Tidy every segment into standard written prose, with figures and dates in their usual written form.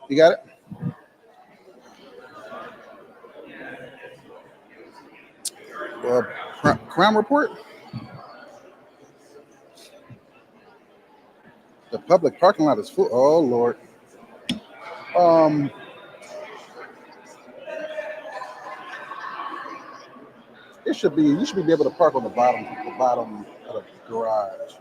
You got it? Uh, crime report? The public parking lot is full. Oh, Lord. Um, it should be, you should be able to park on the bottom of the garage.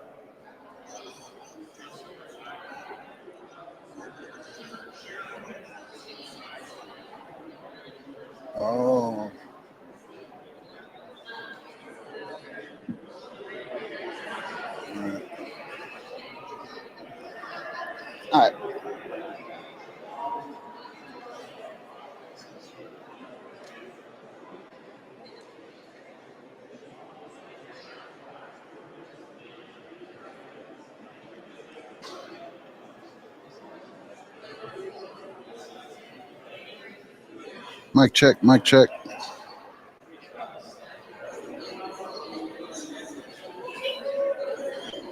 Oh. All right. Mic check, mic check.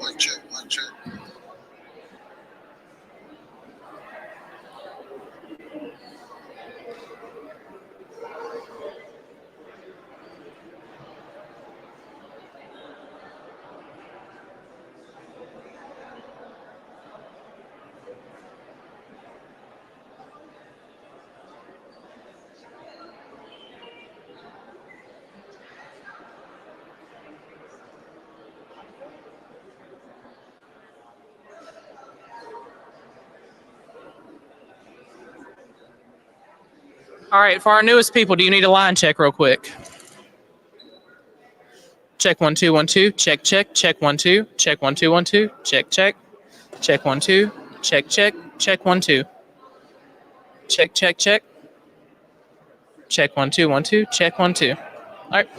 Mic check, mic check. All right, for our newest people, do you need a line check real quick? Check 1 2 1 2. Check check check 1 2. Check 1 2 1 2. Check check. Check 1 2. Check check check 1 2. Check check check. Check 1 2 1 2. Check 1 2. All right.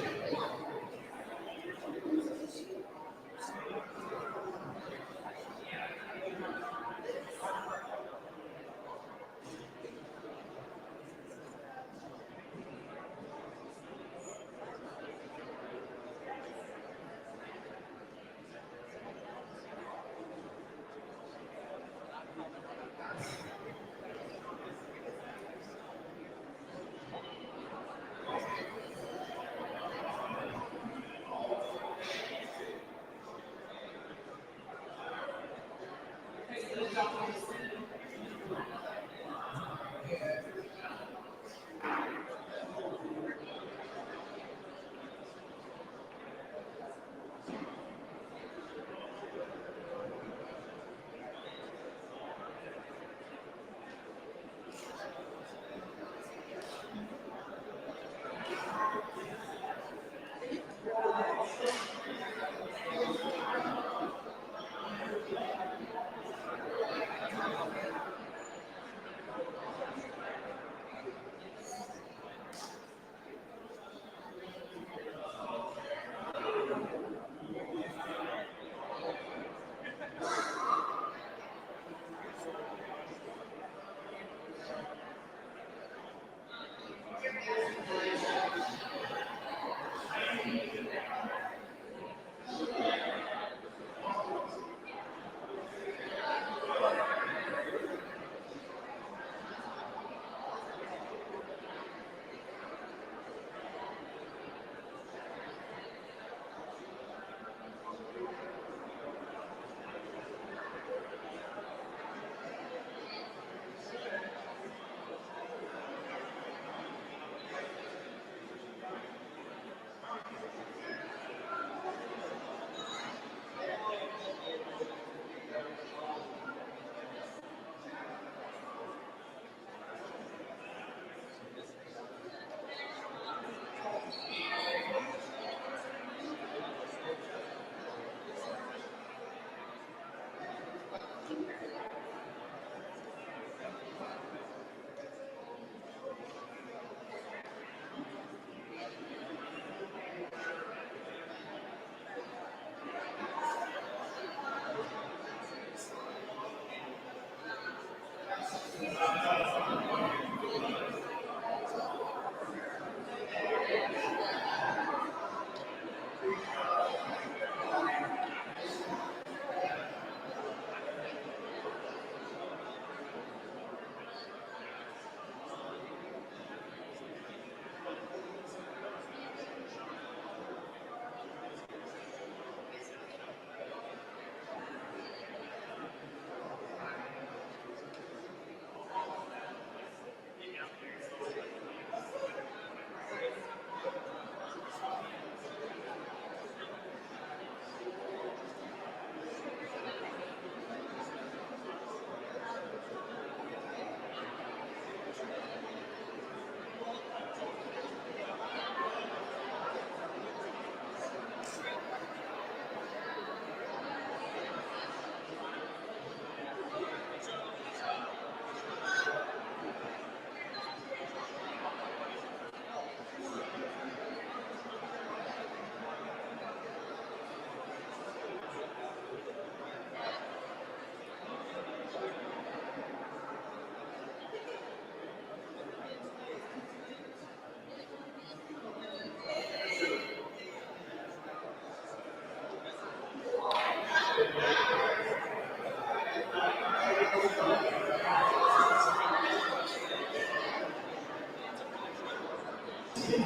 Some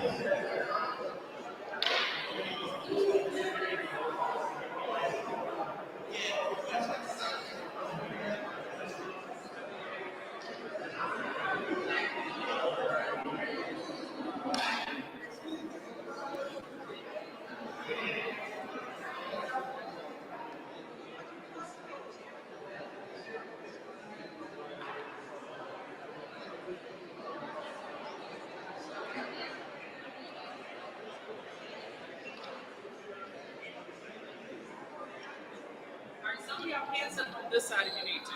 of y'all can sit on this side if you need to.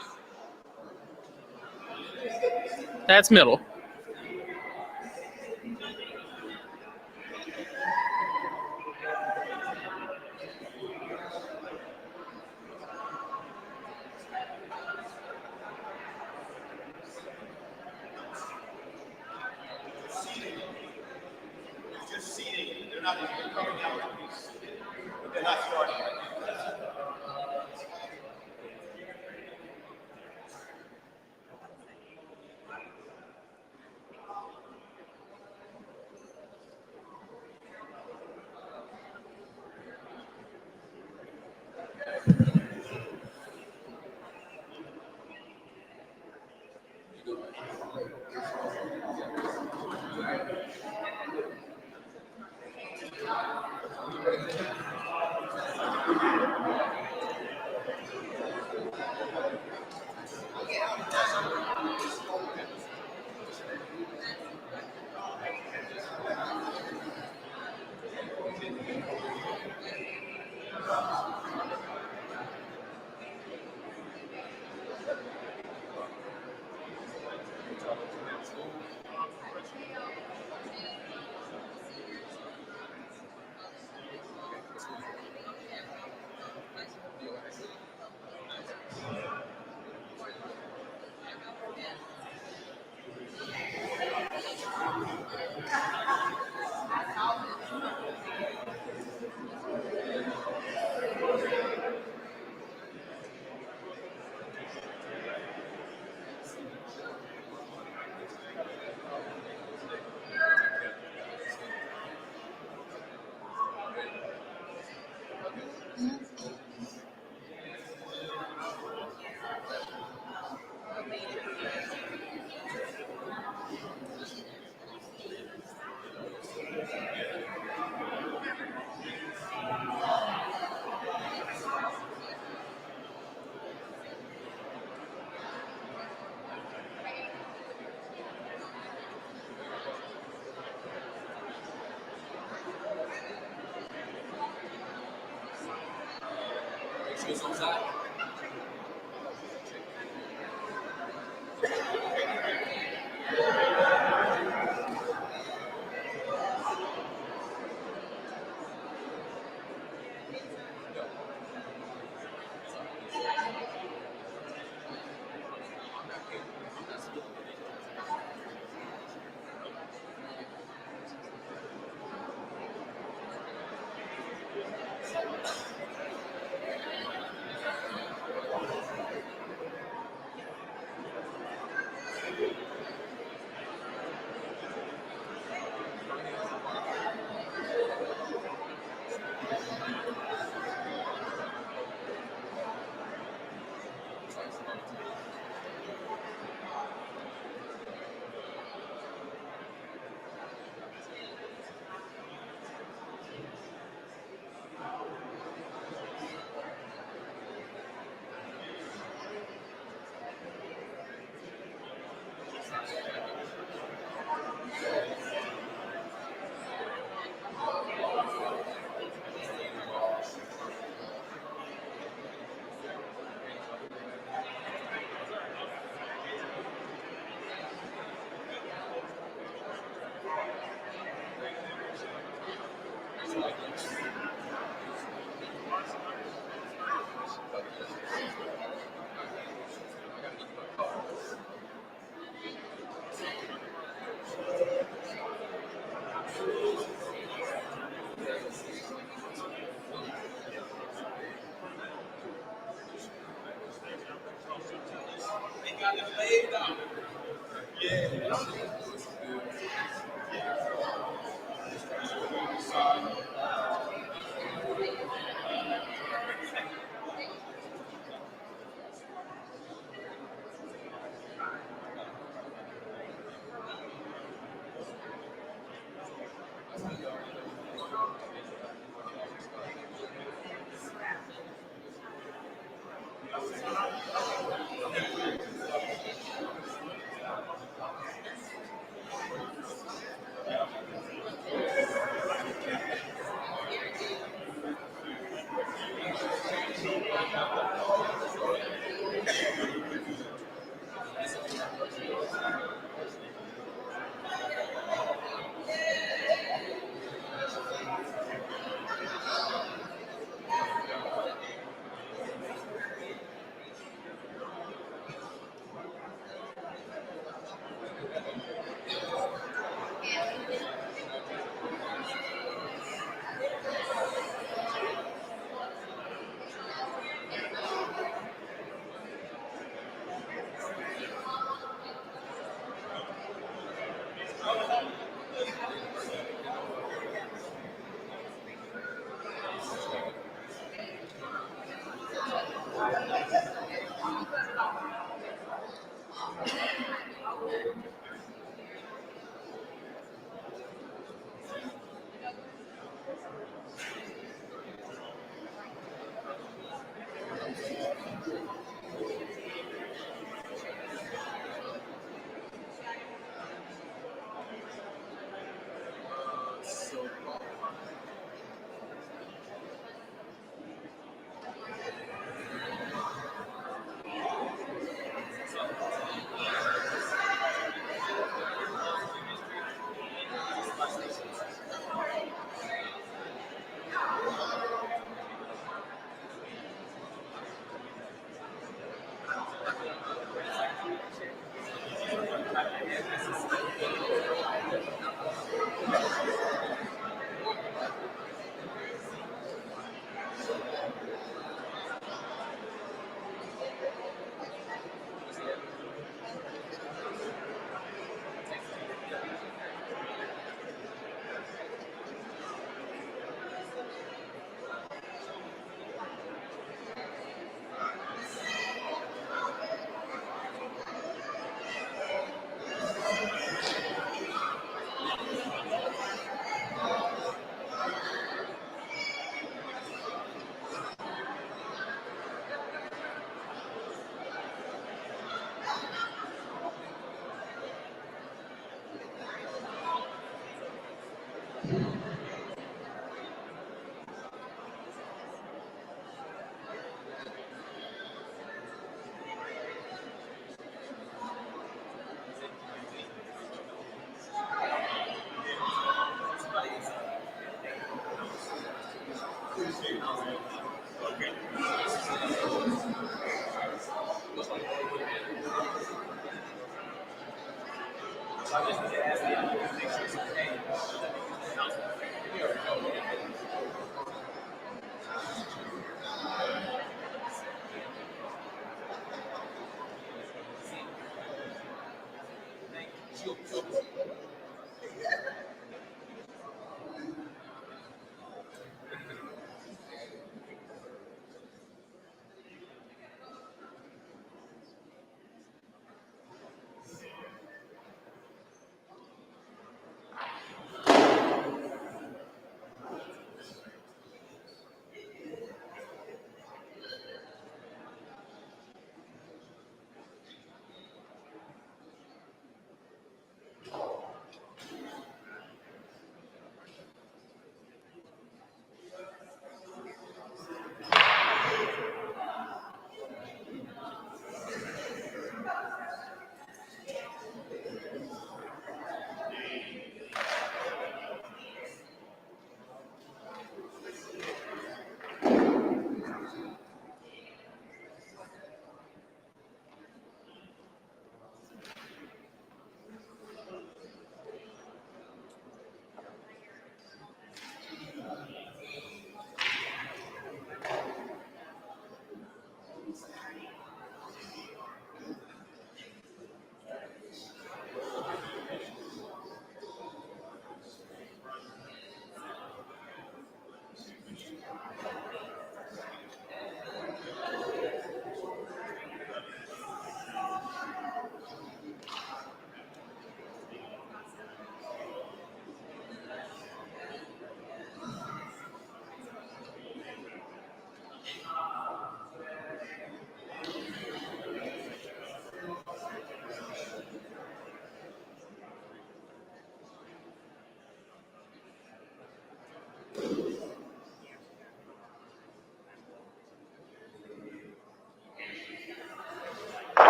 That's middle.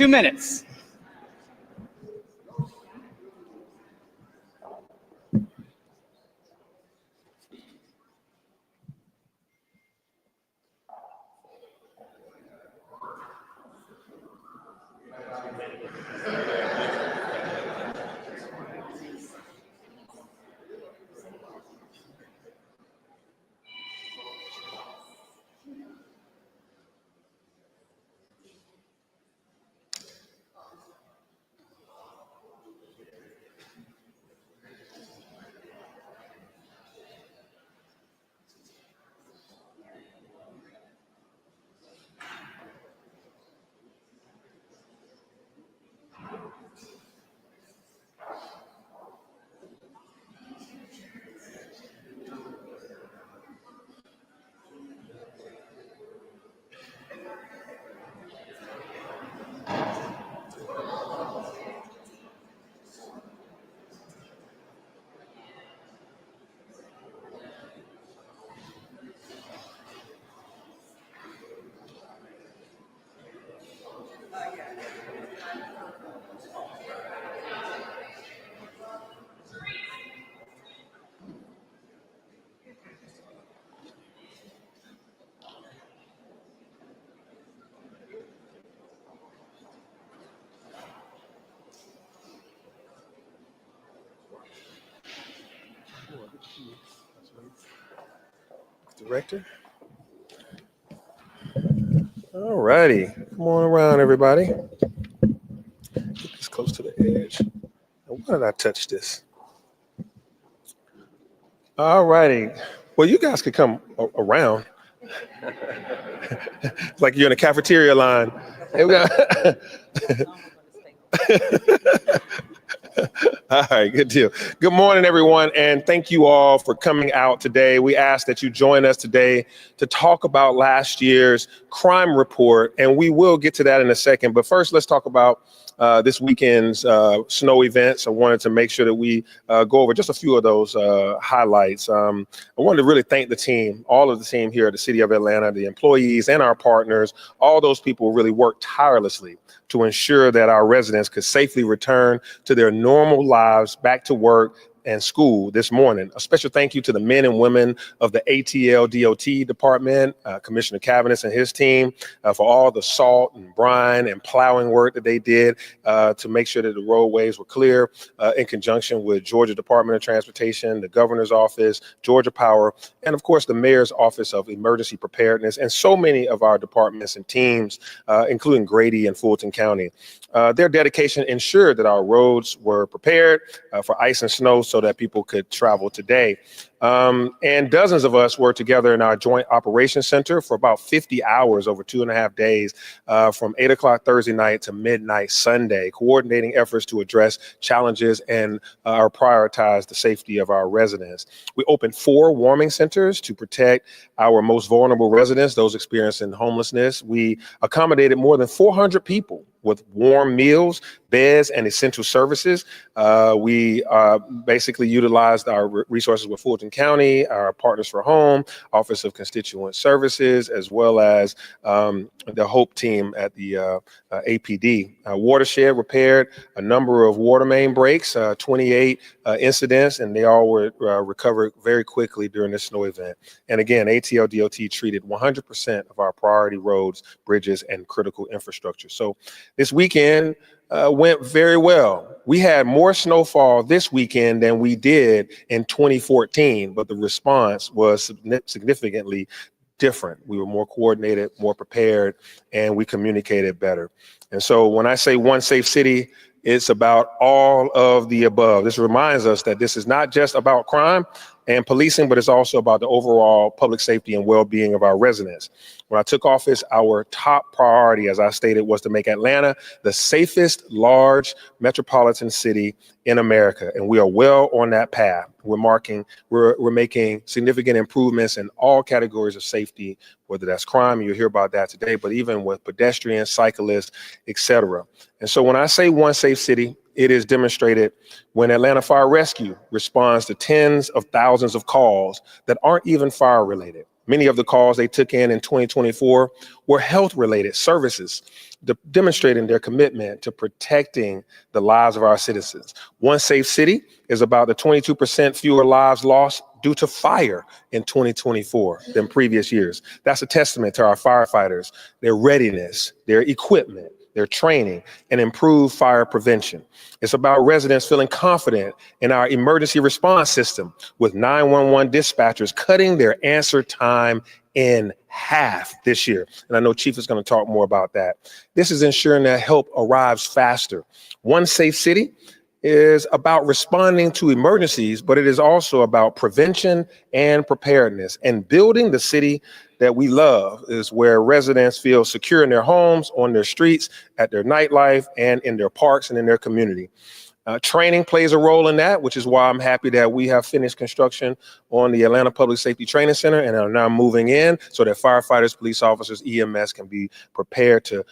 2 minutes. Director. All righty. Come on around, everybody. Get this close to the edge. Why did I touch this? All righty. Well, you guys could come around. It's like you're in a cafeteria line. Hey, we got All right, good deal. Good morning, everyone, and thank you all for coming out today. We ask that you join us today to talk about last year's crime report, and we will get to that in a second. But first, let's talk about this weekend's snow events. I wanted to make sure that we go over just a few of those highlights. I wanted to really thank the team, all of the team here at the City of Atlanta, the employees and our partners. All those people really worked tirelessly to ensure that our residents could safely return to their normal lives, back to work and school this morning. A special thank you to the men and women of the ATL DOT department, Commissioner Cavanis and his team for all the salt and brine and plowing work that they did to make sure that the roadways were clear in conjunction with Georgia Department of Transportation, the governor's office, Georgia Power, and of course the mayor's office of emergency preparedness, and so many of our departments and teams, including Grady and Fulton County. Their dedication ensured that our roads were prepared for ice and snow so that people could travel today. And dozens of us were together in our joint operations center for about 50 hours over 2.5 days, from 8 o'clock Thursday night to midnight Sunday, coordinating efforts to address challenges and prioritize the safety of our residents. We opened 4 warming centers to protect our most vulnerable residents, those experiencing homelessness. We accommodated more than 400 people with warm meals, beds, and essential services. We basically utilized our resources with Fulton County, our Partners for Home, Office of Constituent Services, as well as the HOPE team at the APD. Watershed repaired a number of water main breaks, 28 incidents, and they all were recovered very quickly during this snow event. And again, ATL DOT treated 100% of our priority roads, bridges, and critical infrastructure. So this weekend went very well. We had more snowfall this weekend than we did in 2014, but the response was significantly different. We were more coordinated, more prepared, and we communicated better. And so when I say One Safe City, it's about all of the above. This reminds us that this is not just about crime and policing, but it's also about the overall public safety and well-being of our residents. When I took office, our top priority, as I stated, was to make Atlanta the safest large metropolitan city in America. And we are well on that path. We're making significant improvements in all categories of safety, whether that's crime, you'll hear about that today, but even with pedestrians, cyclists, etc. And so when I say One Safe City, it is demonstrated when Atlanta Fire Rescue responds to tens of thousands of calls that aren't even fire related. Many of the calls they took in 2024 were health related services, demonstrating their commitment to protecting the lives of our citizens. One Safe City is about the 22% fewer lives lost due to fire in 2024 than previous years. That's a testament to our firefighters, their readiness, their equipment, their training, and improved fire prevention. It's about residents feeling confident in our emergency response system, with 911 dispatchers cutting their answer time in half this year. And I know Chief is going to talk more about that. This is ensuring that help arrives faster. One Safe City is about responding to emergencies, but it is also about prevention and preparedness. And building the city that we love is where residents feel secure in their homes, on their streets, at their nightlife, and in their parks and in their community. Training plays a role in that, which is why I'm happy that we have finished construction on the Atlanta Public Safety Training Center and are now moving in so that firefighters, police officers, EMS can be prepared to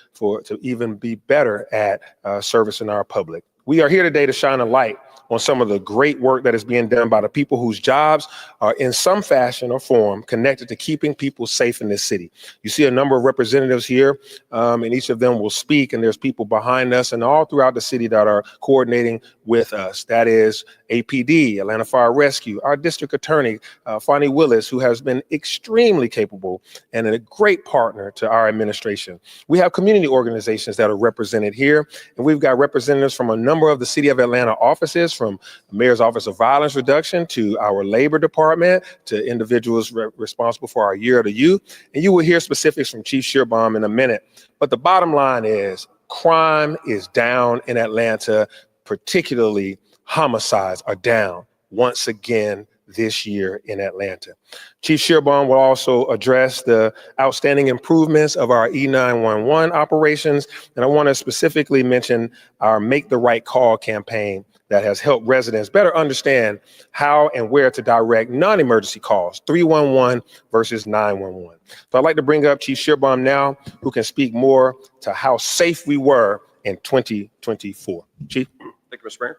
even be better at servicing our public. We are here today to shine a light on some of the great work that is being done by the people whose jobs are in some fashion or form connected to keeping people safe in this city. You see a number of representatives here, and each of them will speak, and there's people behind us and all throughout the city that are coordinating with us. That is APD, Atlanta Fire Rescue, our district attorney, Fonnie Willis, who has been extremely capable and a great partner to our administration. We have community organizations that are represented here, and we've got representatives from a number of the City of Atlanta offices, from the Mayor's Office of Violence Reduction to our Labor Department to individuals responsible for our Year of the Youth. And you will hear specifics from Chief Schierbaum in a minute. But the bottom line is crime is down in Atlanta, particularly homicides are down once again this year in Atlanta. Chief Schierbaum will also address the outstanding improvements of our E911 operations. And I want to specifically mention our Make the Right Call campaign that has helped residents better understand how and where to direct non-emergency calls, 311 versus 911. So I'd like to bring up Chief Schierbaum now, who can speak more to how safe we were in 2024. Chief. Thank you, Mr. Mayor.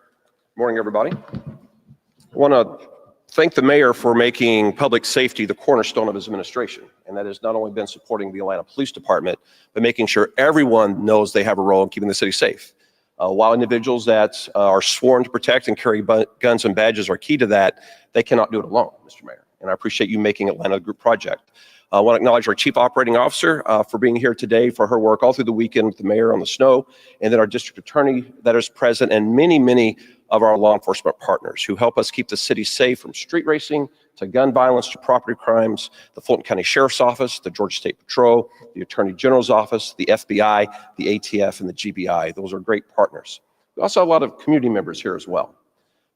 Good morning, everybody. I want to thank the mayor for making public safety the cornerstone of his administration. And that has not only been supporting the Atlanta Police Department, but making sure everyone knows they have a role in keeping the city safe. While individuals that are sworn to protect and carry guns and badges are key to that, they cannot do it alone, Mr. Mayor. And I appreciate you making Atlanta a group project. I want to acknowledge our Chief Operating Officer for being here today, for her work all through the weekend with the mayor on the snow, and then our district attorney that is present, and many, many of our law enforcement partners who help us keep the city safe from street racing to gun violence to property crimes, the Fulton County Sheriff's Office, the Georgia State Patrol, the Attorney General's Office, the FBI, the ATF, and the GBI. Those are great partners. We also have a lot of community members here as well,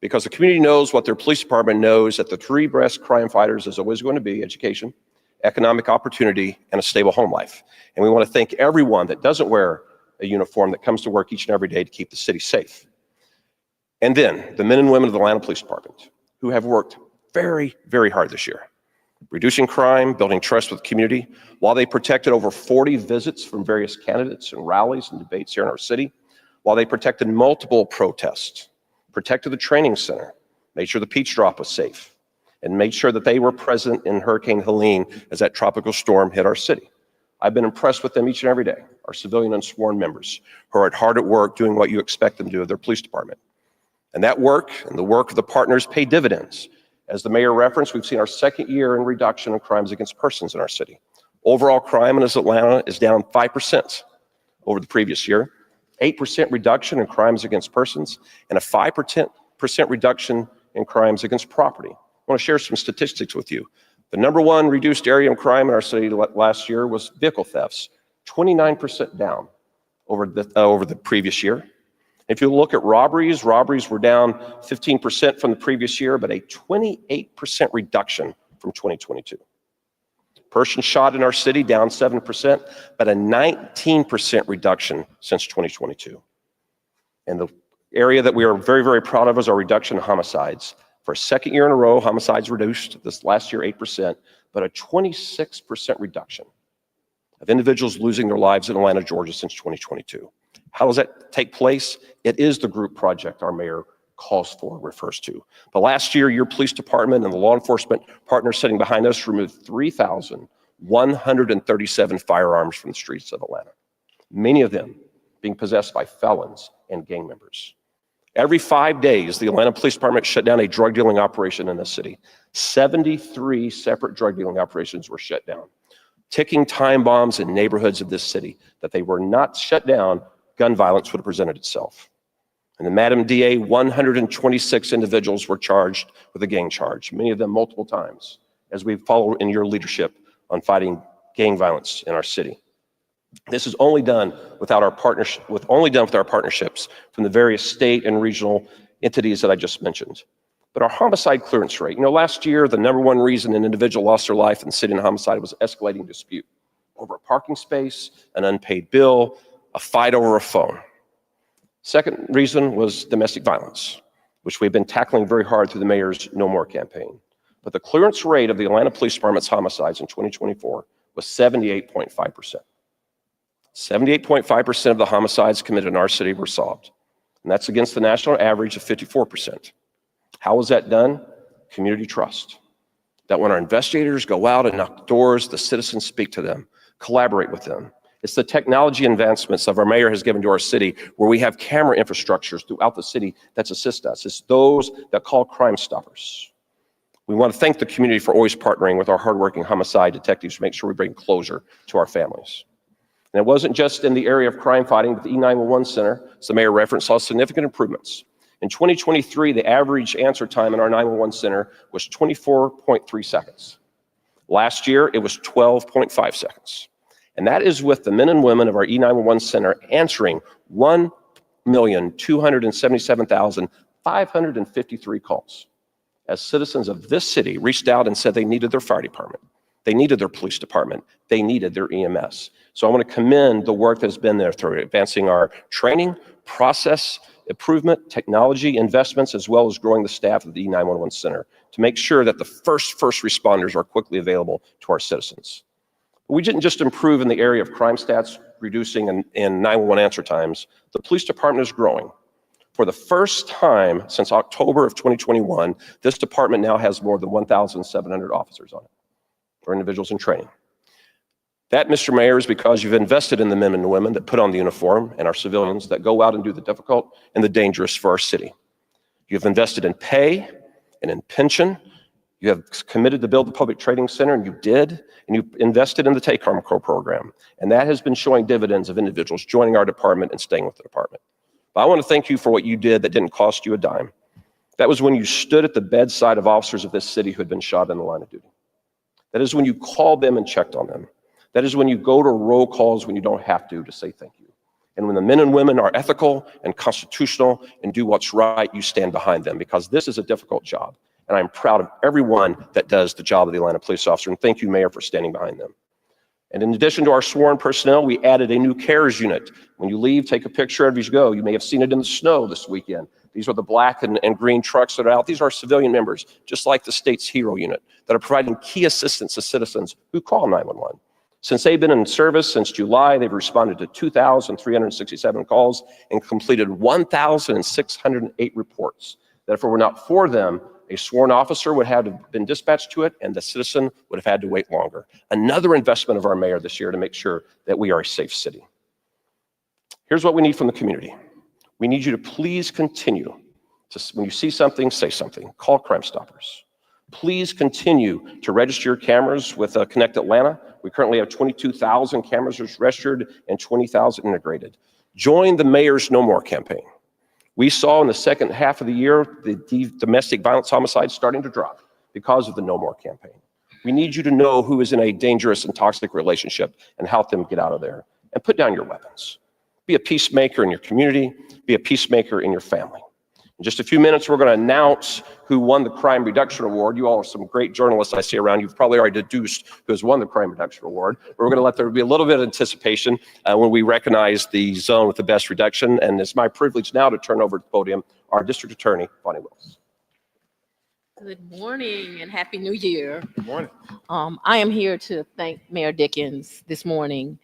because the community knows what their police department knows, that the three best crime fighters is always going to be education, economic opportunity, and a stable home life. And we want to thank everyone that doesn't wear a uniform that comes to work each and every day to keep the city safe. And then the men and women of the Atlanta Police Department, who have worked very, very hard this year, reducing crime, building trust with the community, while they protected over 40 visits from various candidates and rallies and debates here in our city, while they protected multiple protests, protected the training center, made sure the peach drop was safe, and made sure that they were present in Hurricane Helene as that tropical storm hit our city. I've been impressed with them each and every day, our civilian and sworn members who are hard at work doing what you expect them to do with their police department. And that work and the work of the partners pay dividends. As the mayor referenced, we've seen our second year in reduction in crimes against persons in our city. Overall crime in Atlanta is down 5% over the previous year, 8% reduction in crimes against persons, and a 5% reduction in crimes against property. I want to share some statistics with you. The number one reduced area of crime in our city last year was vehicle thefts, 29% down over the previous year. If you look at robberies were down 15% from the previous year, but a 28% reduction from 2022. Persons shot in our city down 7%, but a 19% reduction since 2022. And the area that we are very, very proud of is our reduction in homicides. For a second year in a row, homicides reduced this last year 8%, but a 26% reduction of individuals losing their lives in Atlanta, Georgia since 2022. How does that take place? It is the group project our mayor calls for, refers to. But last year, your police department and the law enforcement partners sitting behind us removed 3,137 firearms from the streets of Atlanta, many of them being possessed by felons and gang members. Every 5 days, the Atlanta Police Department shut down a drug dealing operation in the city. 73 separate drug dealing operations were shut down, ticking time bombs in neighborhoods of this city. That they were not shut down, gun violence would have presented itself. And the Madam DA, 126 individuals were charged with a gang charge, many of them multiple times, as we follow in your leadership on fighting gang violence in our city. This is only done without our partnership, with our partnerships from the various state and regional entities that I just mentioned. But our homicide clearance rate, last year, the number one reason an individual lost their life in the city in homicide was escalating dispute over a parking space, an unpaid bill, a fight over a phone. Second reason was domestic violence, which we've been tackling very hard through the mayor's No More campaign. But the clearance rate of the Atlanta Police Department's homicides in 2024 was 78.5%. 78.5% of the homicides committed in our city were solved. And that's against the national average of 54%. How was that done? Community trust. That when our investigators go out and knock doors, the citizens speak to them, collaborate with them, It's the technology advancements that our mayor has given to our city, where we have camera infrastructures throughout the city that assist us. It's those that call Crime Stoppers. We want to thank the community for always partnering with our hardworking homicide detectives to make sure we bring closure to our families. And it wasn't just in the area of crime fighting, but the E911 Center, as the mayor referenced, saw significant improvements. In 2023, the average answer time in our 911 center was 24.3 seconds. Last year, it was 12.5 seconds. And that is with the men and women of our E911 Center answering 1,277,553 calls as citizens of this city reached out and said they needed their fire department, they needed their police department, they needed their EMS. So I want to commend the work that has been there through advancing our training, process improvement, technology investments, as well as growing the staff of the E911 Center to make sure that the first responders are quickly available to our citizens. We didn't just improve in the area of crime stats, reducing in 911 answer times. The police department is growing. For the first time since October of 2021, this department now has more than 1,700 officers on it, or individuals in training. That, Mr. Mayor, is because you've invested in the men and women that put on the uniform and our civilians that go out and do the difficult and the dangerous for our city. You've invested in pay and in pension. You have committed to build the public training center, and you did, and you invested in the Take Home program. And that has been showing dividends of individuals joining our department and staying with the department. But I want to thank you for what you did that didn't cost you a dime. That was when you stood at the bedside of officers of this city who had been shot in the line of duty. That is when you called them and checked on them. That is when you go to roll calls when you don't have to say thank you. And when the men and women are ethical and constitutional and do what's right, you stand behind them, because this is a difficult job. And I'm proud of everyone that does the job of the Atlanta police officer. And thank you, Mayor, for standing behind them. And in addition to our sworn personnel, we added a new CARES unit. When you leave, take a picture as you go. You may have seen it in the snow this weekend. These are the black and green trucks that are out. These are civilian members, just like the state's HERO unit, that are providing key assistance to citizens who call 911. Since they've been in service since July, they've responded to 2,367 calls and completed 1,608 reports. That if it were not for them, a sworn officer would have been dispatched to it, and the citizen would have had to wait longer. Another investment of our mayor this year to make sure that we are a safe city. Here's what we need from the community. We need you to please continue to, when you see something, say something. Call Crime Stoppers. Please continue to register your cameras with Connect Atlanta. We currently have 22,000 cameras registered and 20,000 integrated. Join the Mayor's No More campaign. We saw in the second half of the year the domestic violence homicides starting to drop because of the No More campaign. We need you to know who is in a dangerous and toxic relationship and help them get out of there. And put down your weapons. Be a peacemaker in your community. Be a peacemaker in your family. In just a few minutes, we're going to announce who won the Crime Reduction Award. You all are some great journalists I see around. You've probably already deduced who has won the Crime Reduction Award. But we're going to let there be a little bit of anticipation when we recognize the zone with the best reduction. And it's my privilege now to turn over to the podium our District Attorney, Bonnie Wills. Good morning and Happy New Year. Good morning. I am here to thank Mayor Dickens this morning.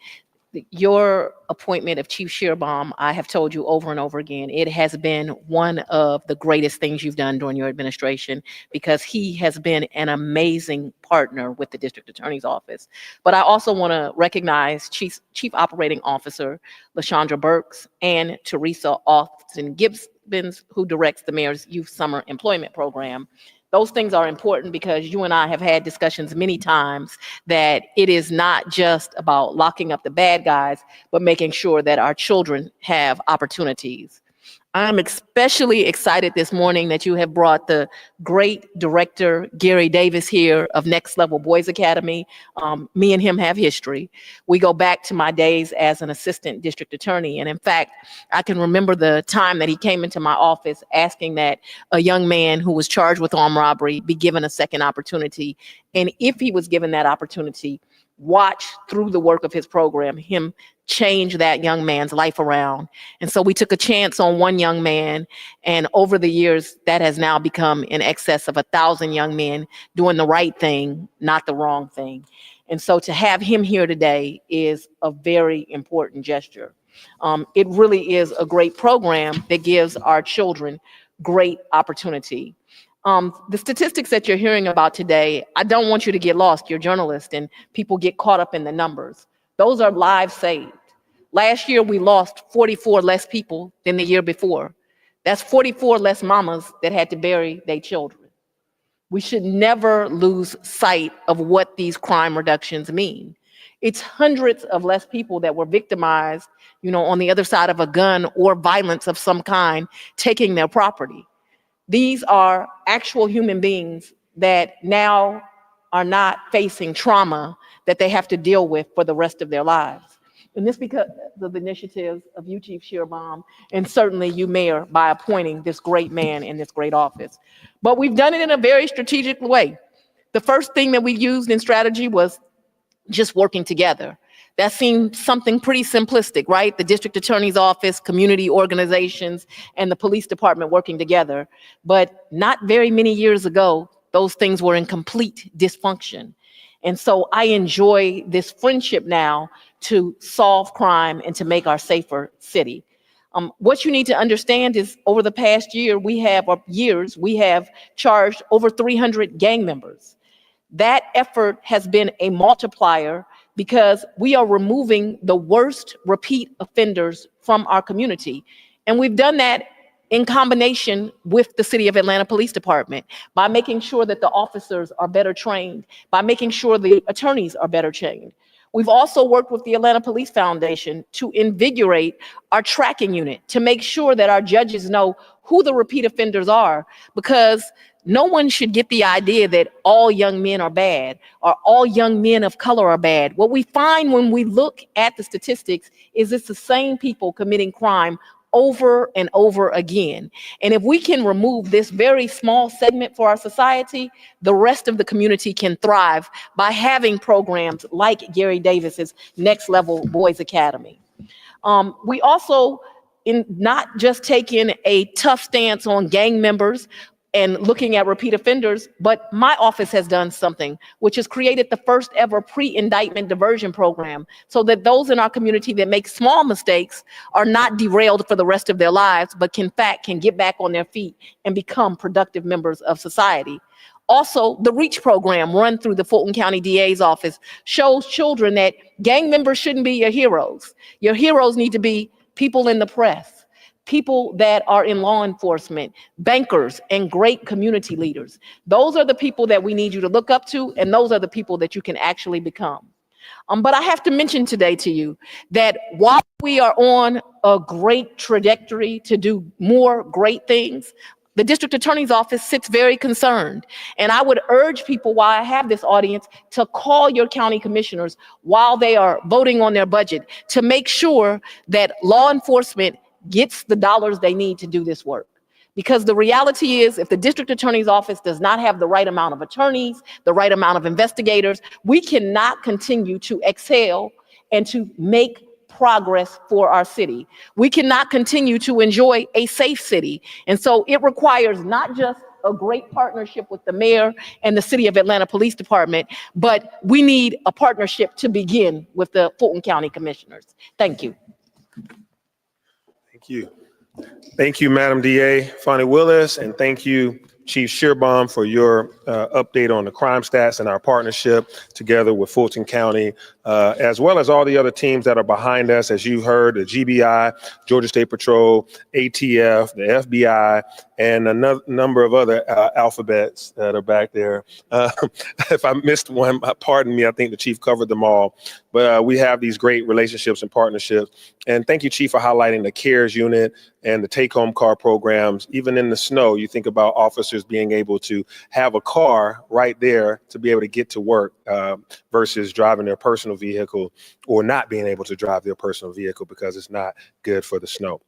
Your appointment of Chief Schierbaum, I have told you over and over again, it has been one of the greatest things you've done during your administration, because he has been an amazing partner with the District Attorney's Office. But I also want to recognize Chief Operating Officer LaShondra Burks and Teresa Austin Gibbons, who directs the Mayor's Youth Summer Employment Program. Those things are important because you and I have had discussions many times that it is not just about locking up the bad guys, but making sure that our children have opportunities. I'm especially excited this morning that you have brought the great director, Gary Davis, here of Next Level Boys Academy. Me and him have history. We go back to my days as an assistant district attorney. And in fact, I can remember the time that he came into my office asking that a young man who was charged with armed robbery be given a second opportunity. And if he was given that opportunity, watch through the work of his program, him change that young man's life around. And so we took a chance on one young man, and over the years, that has now become in excess of 1,000 young men doing the right thing, not the wrong thing. And so to have him here today is a very important gesture. It really is a great program that gives our children great opportunity. The statistics that you're hearing about today, I don't want you to get lost. You're journalists and people get caught up in the numbers. Those are lives saved. Last year, we lost 44 less people than the year before. That's 44 less mamas that had to bury their children. We should never lose sight of what these crime reductions mean. It's hundreds of less people that were victimized, on the other side of a gun or violence of some kind, taking their property. These are actual human beings that now are not facing trauma that they have to deal with for the rest of their lives. And this because of the initiatives of you, Chief Schierbaum, and certainly you, Mayor, by appointing this great man in this great office. But we've done it in a very strategic way. The first thing that we used in strategy was just working together. That seemed something pretty simplistic, right? The district attorney's office, community organizations, and the police department working together. But not very many years ago, those things were in complete dysfunction. And so I enjoy this friendship now to solve crime and to make our safer city. What you need to understand is over the past year, we have charged over 300 gang members. That effort has been a multiplier because we are removing the worst repeat offenders from our community. And we've done that in combination with the City of Atlanta Police Department by making sure that the officers are better trained, by making sure the attorneys are better trained. We've also worked with the Atlanta Police Foundation to invigorate our tracking unit to make sure that our judges know who the repeat offenders are, because no one should get the idea that all young men are bad or all young men of color are bad. What we find when we look at the statistics is it's the same people committing crime over and over again. And if we can remove this very small segment for our society, the rest of the community can thrive by having programs like Gary Davis's Next Level Boys Academy. We also, in not just taking a tough stance on gang members and looking at repeat offenders, but my office has done something, which has created the first ever pre-indictment diversion program so that those in our community that make small mistakes are not derailed for the rest of their lives, but can get back on their feet and become productive members of society. Also, the REACH program run through the Fulton County DA's office shows children that gang members shouldn't be your heroes. Your heroes need to be people in the press, people that are in law enforcement, bankers, and great community leaders. Those are the people that we need you to look up to, and those are the people that you can actually become. But I have to mention today to you that while we are on a great trajectory to do more great things, the district attorney's office sits very concerned. And I would urge people while I have this audience to call your county commissioners while they are voting on their budget to make sure that law enforcement gets the dollars they need to do this work. Because the reality is, if the district attorney's office does not have the right amount of attorneys, the right amount of investigators, we cannot continue to excel and to make progress for our city. We cannot continue to enjoy a safe city. And so it requires not just a great partnership with the mayor and the City of Atlanta Police Department, but we need a partnership to begin with the Fulton County Commissioners. Thank you. Thank you. Thank you, Madam DA Fonnie Willis, and thank you, Chief Schierbaum, for your update on the crime stats and our partnership together with Fulton County, as well as all the other teams that are behind us. As you heard, the GBI, Georgia State Patrol, ATF, the FBI, and a number of other alphabets that are back there. If I missed one, pardon me, I think the chief covered them all. But we have these great relationships and partnerships. And thank you, Chief, for highlighting the CARES unit and the take-home car programs. Even in the snow, you think about officers being able to have a car right there to be able to get to work versus driving their personal vehicle or not being able to drive their personal vehicle because it's not good for the snow.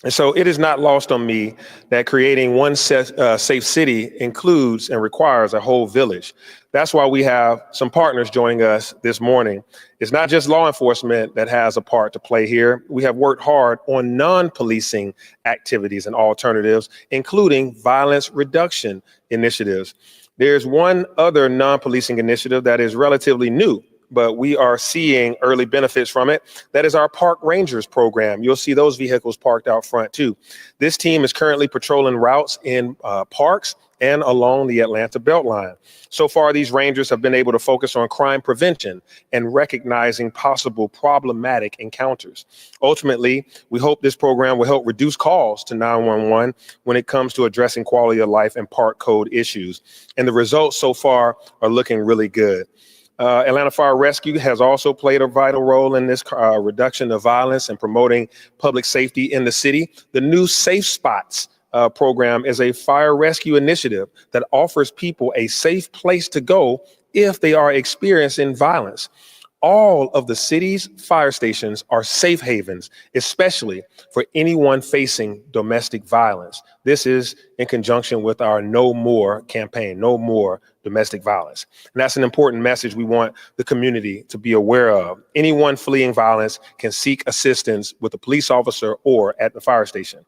And so it is not lost on me that creating one safe city includes and requires a whole village. That's why we have some partners joining us this morning. It's not just law enforcement that has a part to play here. We have worked hard on non-policing activities and alternatives, including violence reduction initiatives. There's one other non-policing initiative that is relatively new, but we are seeing early benefits from it. That is our Park Rangers program. You'll see those vehicles parked out front too. This team is currently patrolling routes in parks and along the Atlanta Beltline. So far, these Rangers have been able to focus on crime prevention and recognizing possible problematic encounters. Ultimately, we hope this program will help reduce calls to 911 when it comes to addressing quality of life and park code issues. And the results so far are looking really good. Atlanta Fire Rescue has also played a vital role in this reduction of violence and promoting public safety in the city. The new Safe Spots program is a fire rescue initiative that offers people a safe place to go if they are experiencing violence. All of the city's fire stations are safe havens, especially for anyone facing domestic violence. This is in conjunction with our No More campaign, No More Domestic Violence. And that's an important message we want the community to be aware of. Anyone fleeing violence can seek assistance with a police officer or at the fire station.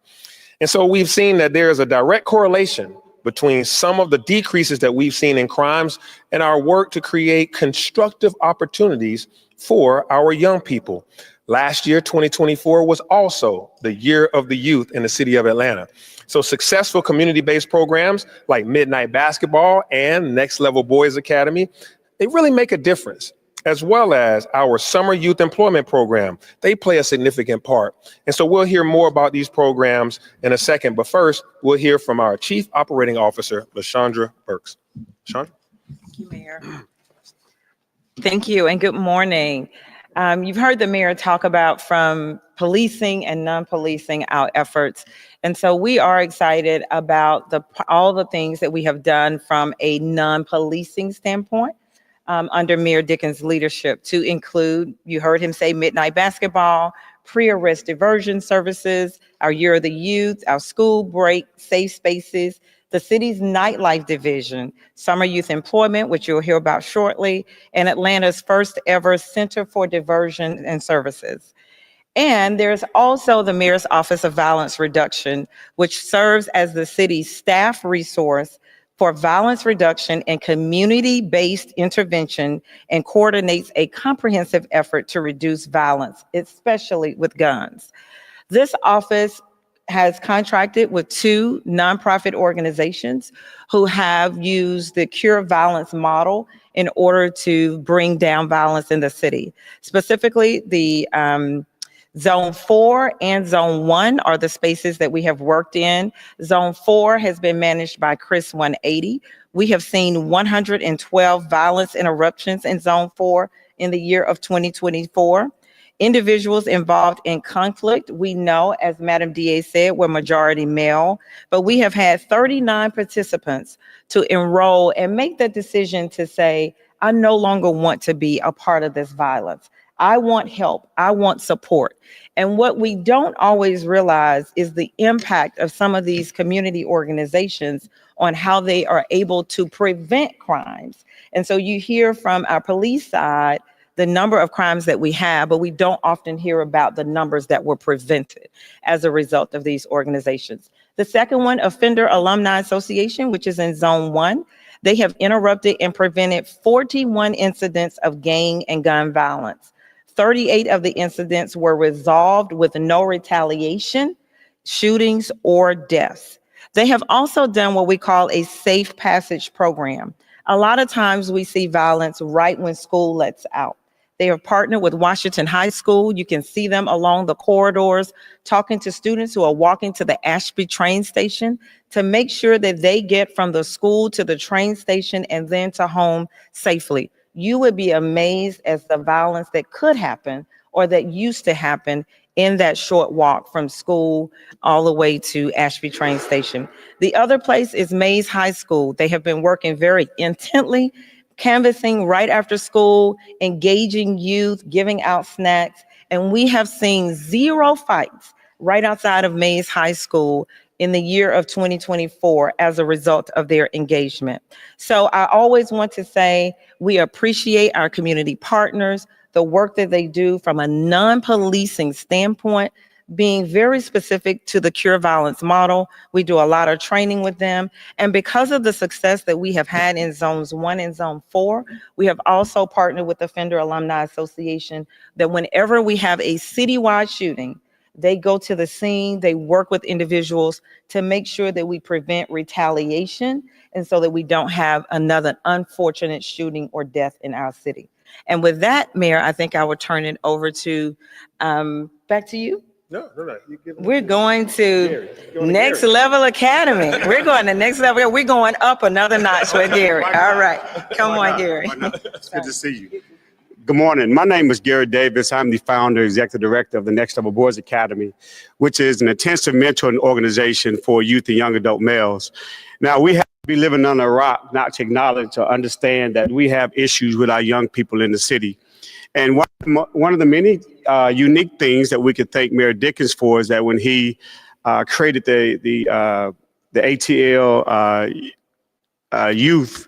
And so we've seen that there is a direct correlation between some of the decreases that we've seen in crimes and our work to create constructive opportunities for our young people. Last year, 2024, was also the year of the youth in the city of Atlanta. So successful community-based programs like Midnight Basketball and Next Level Boys Academy, they really make a difference, as well as our Summer Youth Employment Program. They play a significant part. And so we'll hear more about these programs in a second. But first, we'll hear from our Chief Operating Officer, LaShondra Burks. Chandra? Thank you, Mayor. Thank you and good morning. You've heard the mayor talk about from policing and non-policing our efforts. And so we are excited about all the things that we have done from a non-policing standpoint. Under Mayor Dickens' leadership, to include, you heard him say, Midnight Basketball, pre-arrest diversion services, our Year of the Youth, our school break safe spaces, the city's nightlife division, Summer Youth Employment, which you'll hear about shortly, and Atlanta's first ever Center for Diversion and Services. And there's also the Mayor's Office of Violence Reduction, which serves as the city's staff resource for violence reduction and community-based intervention, and coordinates a comprehensive effort to reduce violence, especially with guns. This office has contracted with 2 nonprofit organizations who have used the Cure Violence model in order to bring down violence in the city. Specifically, the Zone 4 and Zone 1 are the spaces that we have worked in. Zone 4 has been managed by Chris 180. We have seen 112 violence interruptions in Zone 4 in the year of 2024. Individuals involved in conflict, we know, as Madam DA said, we're majority male, but we have had 39 participants to enroll and make the decision to say, I no longer want to be a part of this violence. I want help. I want support. And what we don't always realize is the impact of some of these community organizations on how they are able to prevent crimes. And so you hear from our police side the number of crimes that we have, but we don't often hear about the numbers that were prevented as a result of these organizations. The second one, Offender Alumni Association, which is in Zone 1, they have interrupted and prevented 41 incidents of gang and gun violence. 38 of the incidents were resolved with no retaliation, shootings, or deaths. They have also done what we call a safe passage program. A lot of times we see violence right when school lets out. They have partnered with Washington High School. You can see them along the corridors talking to students who are walking to the Ashby train station to make sure that they get from the school to the train station and then to home safely. You would be amazed at the violence that could happen or that used to happen in that short walk from school all the way to Ashby train station. The other place is Mays High School. They have been working very intently, canvassing right after school, engaging youth, giving out snacks, and we have seen 0 fights right outside of Mays High School in the year of 2024 as a result of their engagement. So I always want to say we appreciate our community partners, the work that they do from a non-policing standpoint, being very specific to the Cure Violence model. We do a lot of training with them. And because of the success that we have had in Zones 1 and Zone 4, we have also partnered with the Offender Alumni Association that whenever we have a citywide shooting, They go to the scene, they work with individuals to make sure that we prevent retaliation and so that we don't have another unfortunate shooting or death in our city. And with that, Mayor, I think I will turn it over to, back to you. No. You give We're going to Gary. Going to Next Gary. Level Academy. We're going to next level. We're going up another notch with Gary. All right. Come on, Gary. It's good to see you. Good morning. My name is Gary Davis. I'm the founder, executive director of the Next Level Boys Academy, which is an intensive mentoring organization for youth and young adult males. Now, we have to be living under a rock not to acknowledge or understand that we have issues with our young people in the city. And one of the many unique things that we could thank Mayor Dickens for is that when he created the ATL youth,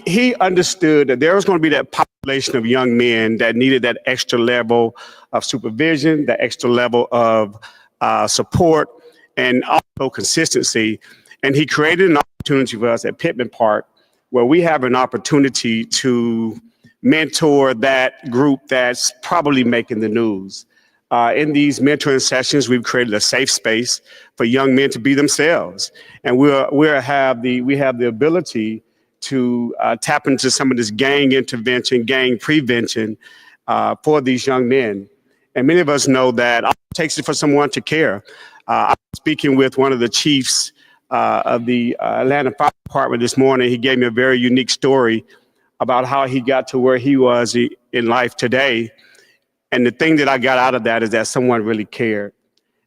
he understood that there was going to be that population of young men that needed that extra level of supervision, that extra level of support, and also consistency. And he created an opportunity for us at Pittman Park, where we have an opportunity to mentor that group that's probably making the news. In these mentoring sessions, we've created a safe space for young men to be themselves. And we have the ability to tap into some of this gang intervention, gang prevention for these young men. And many of us know that all it takes is for someone to care. I was speaking with one of the chiefs of the Atlanta Fire Department this morning. He gave me a very unique story about how he got to where he was in life today. And the thing that I got out of that is that someone really cared.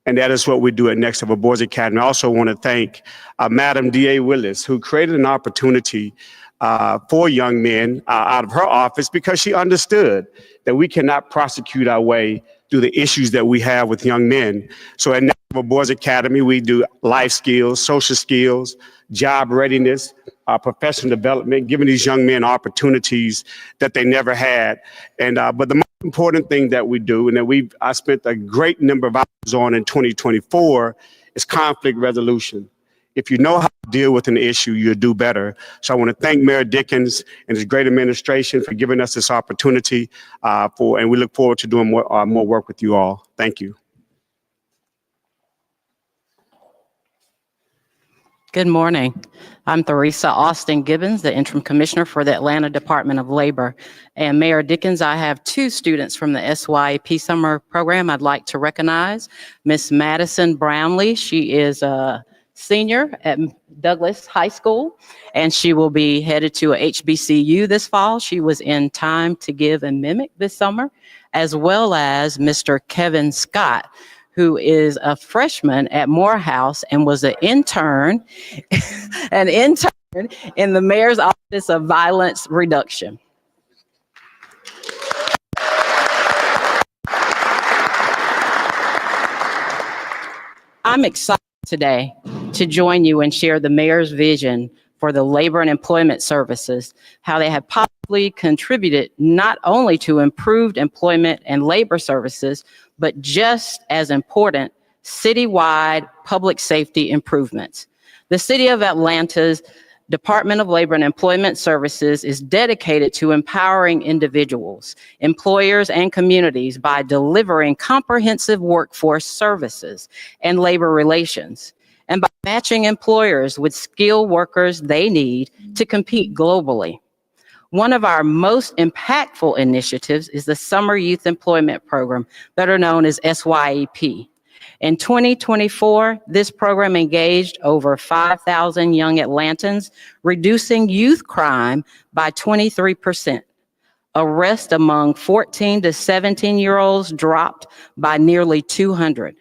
And that is what we do at Next Level Boys Academy. I also want to thank Madam D.A. Willis, who created an opportunity for young men out of her office because she understood that we cannot prosecute our way through the issues that we have with young men. So at Next Level Boys Academy, we do life skills, social skills, job readiness, professional development, giving these young men opportunities that they never had. And but the most important thing that we do, and that I spent a great number of hours on in 2024, is conflict resolution. If you know how to deal with an issue, you'll do better. So I want to thank Mayor Dickens and his great administration for giving us this opportunity and we look forward to doing more work with you all. Thank you. Good morning. I'm Theresa Austin Gibbons, the interim commissioner for the Atlanta Department of Labor. And Mayor Dickens, I have two students from the SYAP summer program I'd like to recognize. Miss Madison Brownlee, she is a senior at Douglas High School, and she will be headed to a HBCU this fall. She was in Time to Give and Mimic this summer, as well as Mr. Kevin Scott, who is a freshman at Morehouse and was an intern in the Mayor's Office of Violence Reduction. I'm excited today to join you and share the Mayor's vision for the labor and employment services, how they have positively contributed not only to improved employment and labor services, but just as important, citywide public safety improvements. The City of Atlanta's Department of Labor and Employment Services is dedicated to empowering individuals, employers, and communities by delivering comprehensive workforce services and labor relations, and by matching employers with skilled workers they need to compete globally. One of our most impactful initiatives is the Summer Youth Employment Program, better known as SYEP. In 2024, this program engaged over 5,000 young Atlantans, reducing youth crime by 23%. Arrests among 14 to 17-year-olds dropped by nearly 200.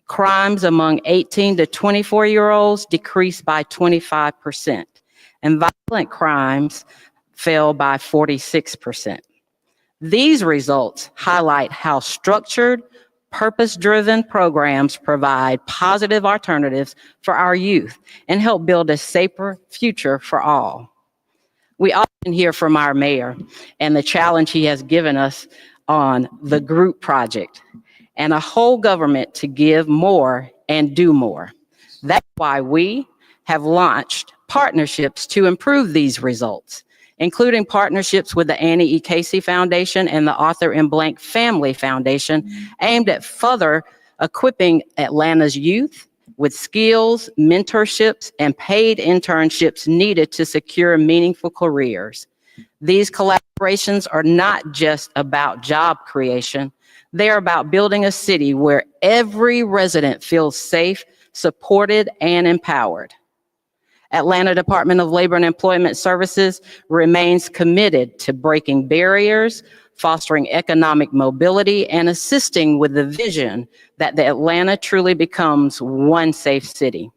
Crimes among 18 to 24-year-olds decreased by 25%, and violent crimes fell by 46%. These results highlight how structured, purpose-driven programs provide positive alternatives for our youth and help build a safer future for all. We often hear from our mayor and the challenge he has given us on the group project and a whole government to give more and do more. That's why we have launched partnerships to improve these results, including partnerships with the Annie E. Casey Foundation and the Arthur M. Blank Family Foundation, aimed at further equipping Atlanta's youth with skills, mentorships, and paid internships needed to secure meaningful careers. These collaborations are not just about job creation. They're about building a city where every resident feels safe, supported, and empowered. Atlanta Department of Labor and Employment Services remains committed to breaking barriers, fostering economic mobility, and assisting with the vision that the Atlanta truly becomes one safe city.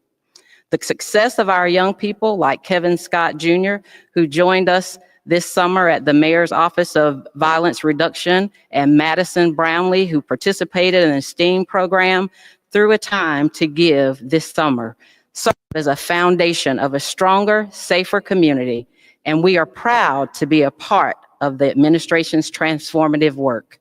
The success of our young people like Kevin Scott Jr., who joined us this summer at the Mayor's Office of Violence Reduction, and Madison Brownlee, who participated in the STEAM program through a time to give this summer, served as a foundation of a stronger, safer community, and we are proud to be a part of the administration's transformative work.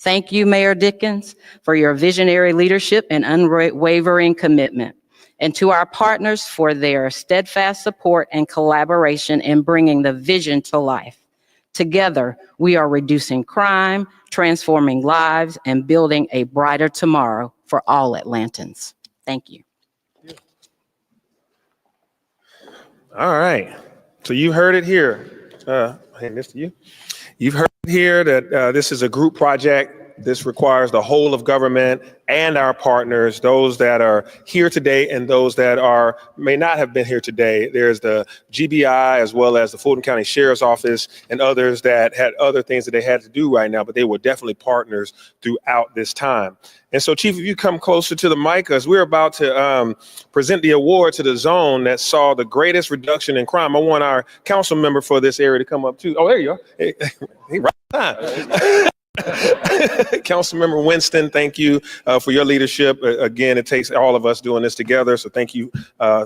Thank you, Mayor Dickens, for your visionary leadership and unwavering commitment, and to our partners for their steadfast support and collaboration in bringing the vision to life. Together, we are reducing crime, transforming lives, and building a brighter tomorrow for all Atlantans. Thank you. All right. So you heard it here. Hand this to you. You've heard it here that this is a group project. This requires the whole of government and our partners, those that are here today and those that may not have been here today. There's the GBI as well as the Fulton County Sheriff's Office and others that had other things that they had to do right now, but they were definitely partners throughout this time. And so, Chief, if you come closer to the mic, as we're about to present the award to the zone that saw the greatest reduction in crime. I want our council member for this area to come up too. Oh, there you are. Hey, right time. Councilmember Winston, thank you for your leadership. Again, it takes all of us doing this together. So thank you,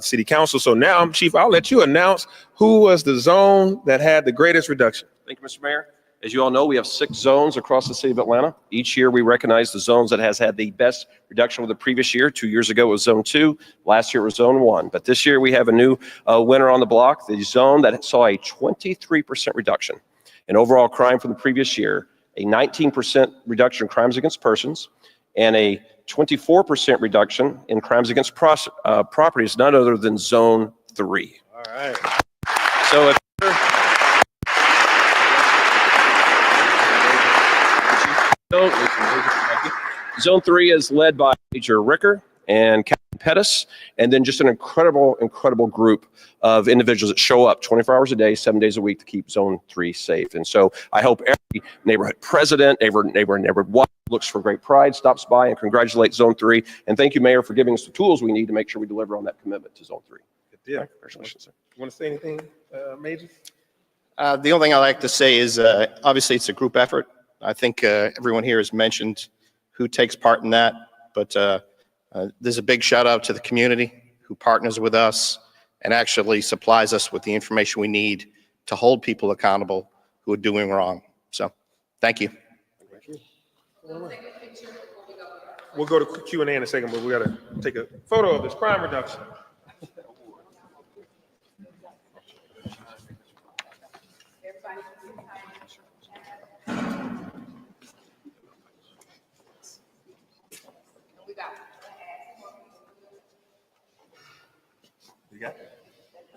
City Council. So now, Chief, I'll let you announce who was the zone that had the greatest reduction. Thank you, Mr. Mayor. As you all know, we have 6 zones across the city of Atlanta. Each year, we recognize the zones that has had the best reduction over the previous year. 2 years ago, it was Zone 2. Last year, it was Zone 1. But this year, we have a new winner on the block, the zone that saw a 23% reduction in overall crime from the previous year, a 19% reduction in crimes against persons, and a 24% reduction in crimes against properties, none other than Zone 3. All right. So if Zone 3 is led by Major Ricker and Captain Pettis, and then just an incredible group of individuals that show up 24 hours a day, 7 days a week to keep Zone 3 safe. And so I hope every neighborhood president, neighborhood watch looks for great pride, stops by and congratulates Zone 3. And thank you, Mayor, for giving us the tools we need to make sure we deliver on that commitment to Zone 3. Good deal. Congratulations, sir. You want to say anything, Major? The only thing I like to say is obviously it's a group effort. I think everyone here has mentioned who takes part in that, but there's a big shout out to the community who partners with us and actually supplies us with the information we need to hold people accountable who are doing wrong. So thank you. We'll go to Q&A in a second, but we got to take a photo of this crime reduction. You got it?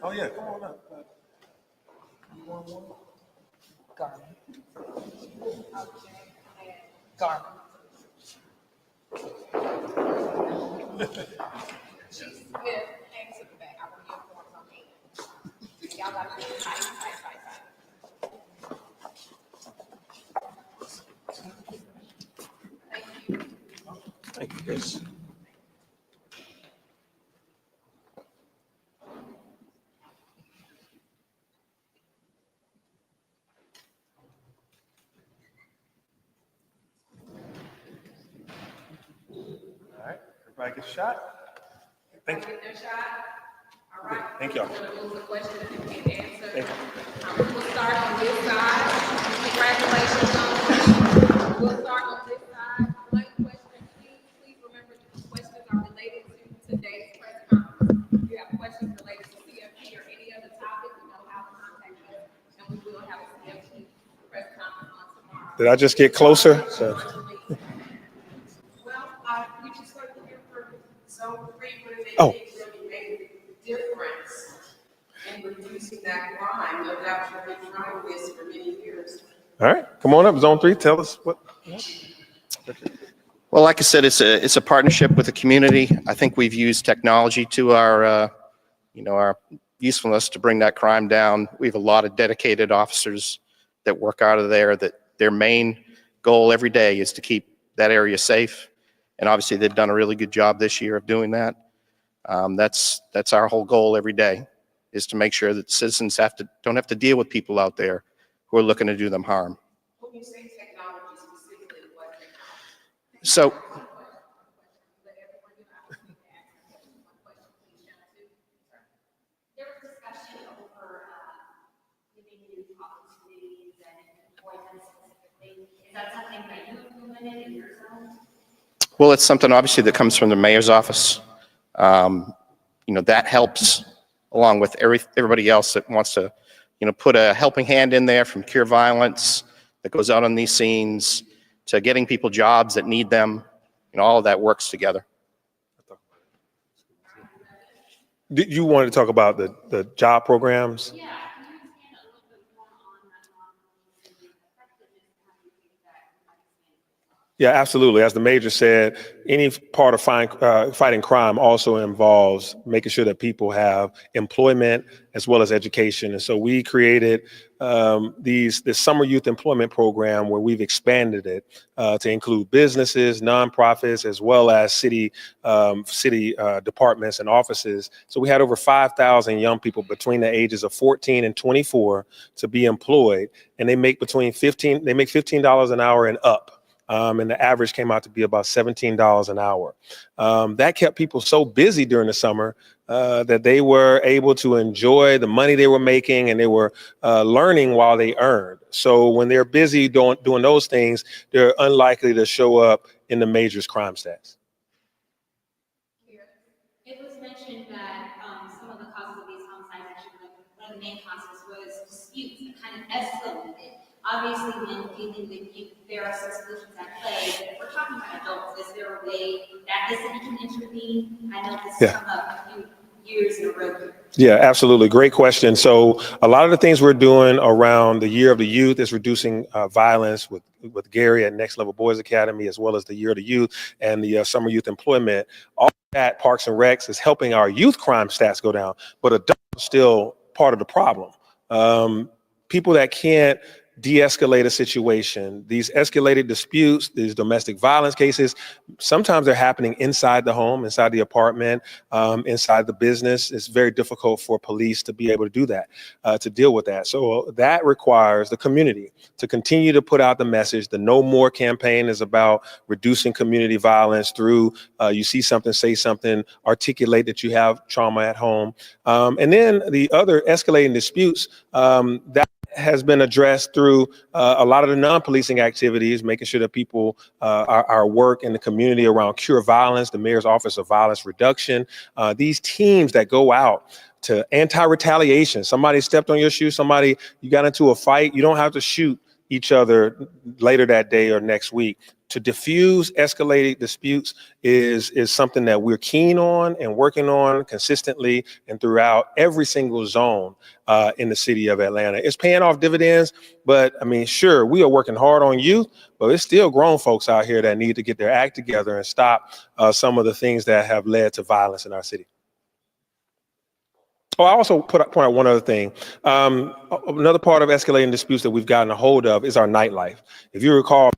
Oh, yeah, come on up. Thank you, guys. All right, everybody get a shot. Thank you. All right. Thank y'all. We're gonna move the question if you can't answer. Thank you. We'll start on this side. Congratulations on. We'll start on this side. One question, please remember the questions are related to today's press conference. If you have questions related to CFP or any other topic, you know how to contact us, and we will have a CFT press conference on tomorrow. Did I just get closer? So, Well, we just heard to hear from Zone 3, where they oh, think really made a difference in reducing that crime. No doubt you've been trying this for many years. all right. Come on up, Zone 3. Tell us what. Well, like I said, it's a partnership with the community. I think we've used technology to our usefulness to bring that crime down. We have a lot of dedicated officers that work out of there, that their main goal every day is to keep that area safe. And obviously they've done a really good job this year of doing that. That's our whole goal every day, is to make sure that citizens don't have to deal with people out there who are looking to do them harm. When you say technology specifically, what technology? So There was discussion over giving you opportunities and employment specifically. Is that something that you implemented in your zone? well, it's something obviously that comes from the mayor's office. That helps along with everybody else that wants to, put a helping hand in there, from Cure Violence that goes out on these scenes to getting people jobs that need them. All of that works together. You wanted to talk about the job programs? Yeah, can you expand a little bit more on that and the effectiveness and how you think that might expand? Yeah, absolutely. As the major said, any part of fighting crime also involves making sure that people have employment as well as education. And so we created this summer youth employment program, where we've expanded it to include businesses, nonprofits, as well as city departments and offices. So we had over 5,000 young people between the ages of 14 and 24 to be employed, and they make $15 an hour and up. And the average came out to be about $17 an hour. That kept people so busy during the summer that they were able to enjoy the money they were making, and they were learning while they earned. So when they're busy doing those things, they're unlikely to show up in the major's crime stats. It was mentioned that some of the causes of these homicides, actually one of the main causes, was disputes that kind of escalated. Obviously, when dealing with youth, there are some solutions at play, but if we're talking about adults, is there a way that the city can intervene? I know this has come up a few years in a row here. Yeah, absolutely. Great question. So a lot of the things we're doing around the Year of the Youth is reducing violence with Gary at Next Level Boys Academy, as well as the Year of the Youth and the Summer Youth Employment. All that Parks and Recs is helping our youth crime stats go down, but adults are still part of the problem. People that can't de-escalate a situation, these escalated disputes, these domestic violence cases, sometimes they're happening inside the home, inside the apartment, inside the business. It's very difficult for police to be able to do that, to deal with that. So that requires the community to continue to put out the message. The No More campaign is about reducing community violence through you see something, say something, articulate that you have trauma at home. And then the other escalating disputes, that has been addressed through a lot of the non-policing activities, making sure that people, our work in the community around Cure Violence, the Mayor's Office of Violence Reduction, these teams that go out to anti-retaliation. Somebody stepped on your shoe, you got into a fight, you don't have to shoot each other later that day or next week. To diffuse escalated disputes is something that we're keen on and working on consistently and throughout every single zone in the city of Atlanta. It's paying off dividends, but I mean, sure, we are working hard on youth, but it's still grown folks out here that need to get their act together and stop some of the things that have led to violence in our city. Oh, I also point out one other thing. Another part of escalating disputes that we've gotten a hold of is our nightlife. If you recall,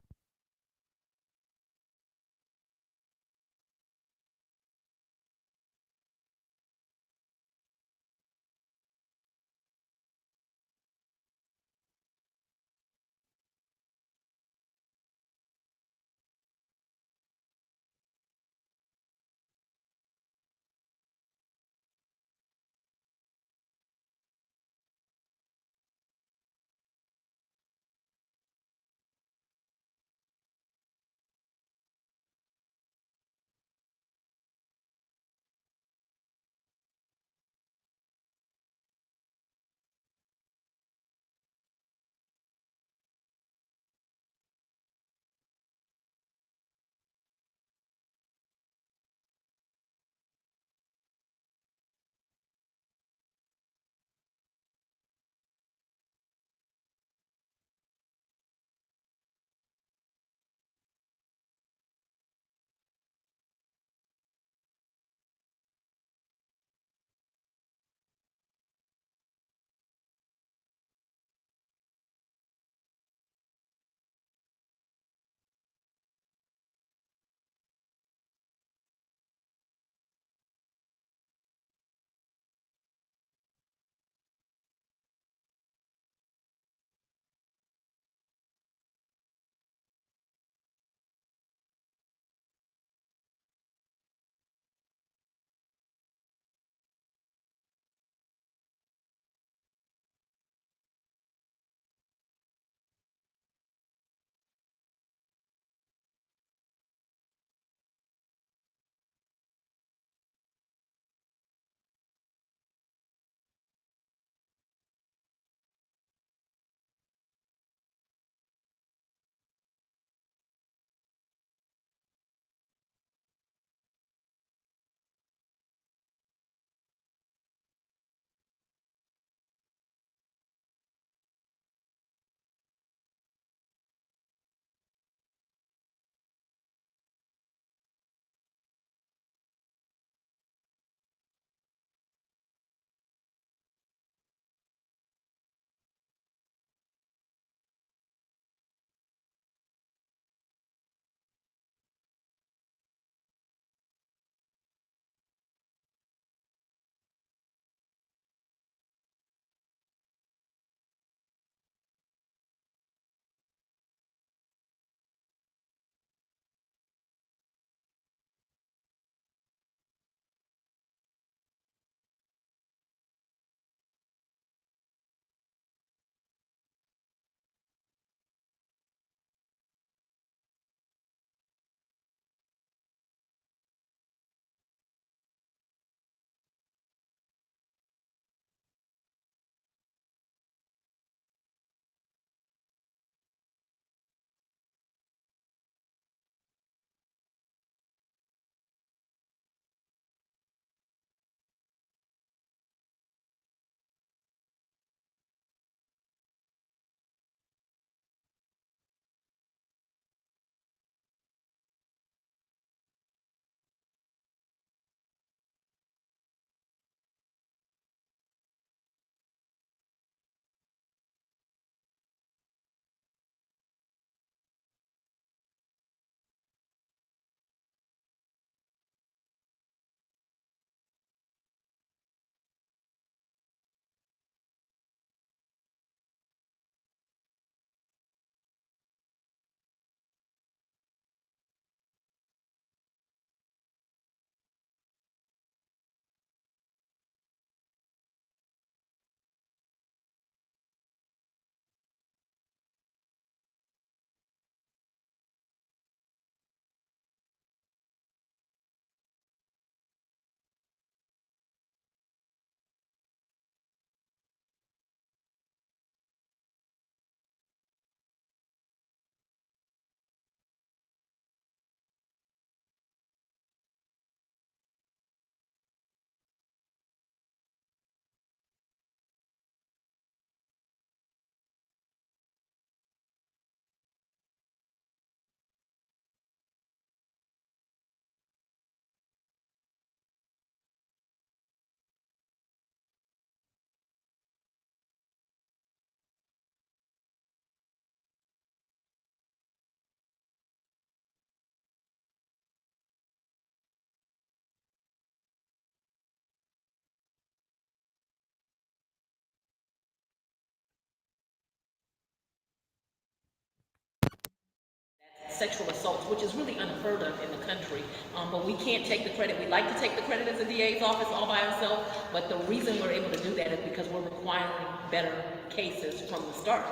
sexual assaults, which is really unheard of in the country. But we can't take the credit. We like to take the credit as a DA's office all by ourselves, but the reason we're able to do that is because we're requiring better cases from the start.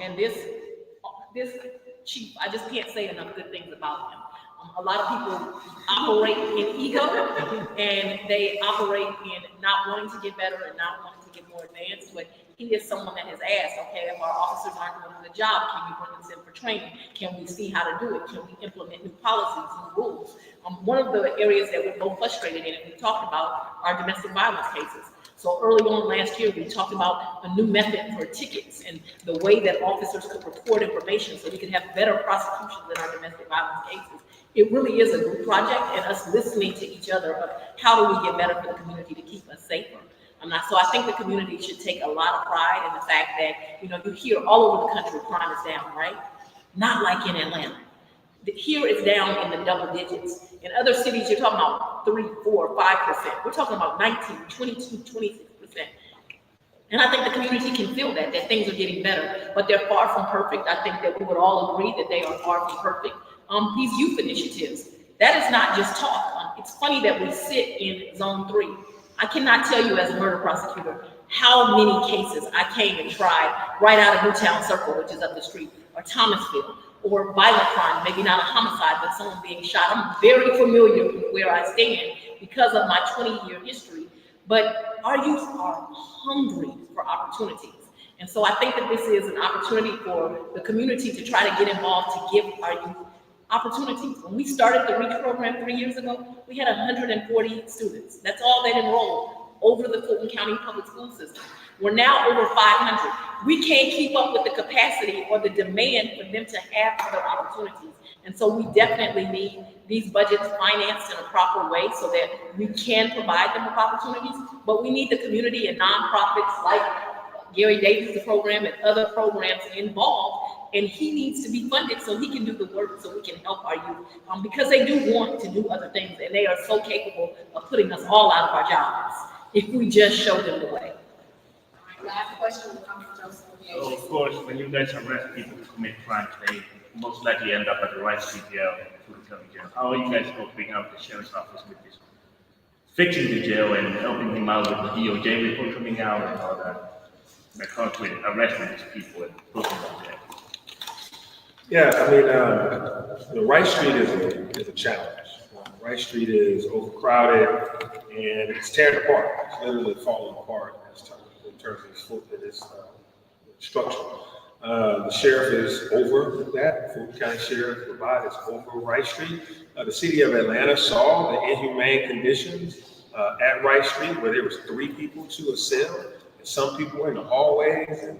And this chief, I just can't say enough good things about him. A lot of people operate in ego, and they operate in not wanting to get better and not wanting to get more advanced. But he is someone that has asked, okay, if our officers aren't doing a good job, can you bring us in for training? Can we see how to do it? Can we implement new policies, new rules? One of the areas that we're both frustrated in, and we talked about, are domestic violence cases. So early on last year, we talked about a new method for tickets and the way that officers could report information so we could have better prosecutions in our domestic violence cases. It really is a group project, and us listening to each other of how do we get better for the community to keep us safer. So I think the community should take a lot of pride in the fact that, you hear all over the country crime is down, right? Not like in Atlanta. Here it's down in the double digits. In other cities, you're talking about 3, 4, 5%. We're talking about 19, 22, 26%. And I think the community can feel that things are getting better, but they're far from perfect. I think that we would all agree that they are far from perfect. These youth initiatives, that is not just talk. It's funny that we sit in zone 3. I cannot tell you as a murder prosecutor how many cases I came and tried right out of Newtown Circle, which is up the street, or Thomasville, or violent crime, maybe not a homicide, but someone being shot. I'm very familiar with where I stand because of my 20-year history. But our youth are hungry for opportunities. And so I think that this is an opportunity for the community to try to get involved, to give our youth opportunities. When we started the REACH program 3 years ago, we had 140 students. That's all that enrolled over the Fulton County Public School System. We're now over 500. We can't keep up with the capacity or the demand for them to have other opportunities. And so we definitely need these budgets financed in a proper way so that we can provide them with opportunities. But we need the community and nonprofits like Gary Davis' program and other programs involved, and he needs to be funded so he can do the work, so we can help our youth, because they do want to do other things, and they are so capable of putting us all out of our jobs if we just show them the way. Last question will come from Joseph. So of course, when you guys arrest people who commit crimes, they most likely end up at the Rice Street Jail, Fulton County Jail. How are you guys coping out the sheriff's office with this? Fixing the jail and helping him out with the DOJ report coming out and all that. That comes with arresting these people and putting them in jail. Yeah, Rice Street is a challenge. Rice Street is overcrowded and it's tearing apart. It's literally falling apart in terms of this structure. The sheriff is over that. Fulton County Sheriff Brevard is over Rice Street. The city of Atlanta saw the inhumane conditions at Rice Street, where there was 3 people to a cell. Some people were in the hallways, and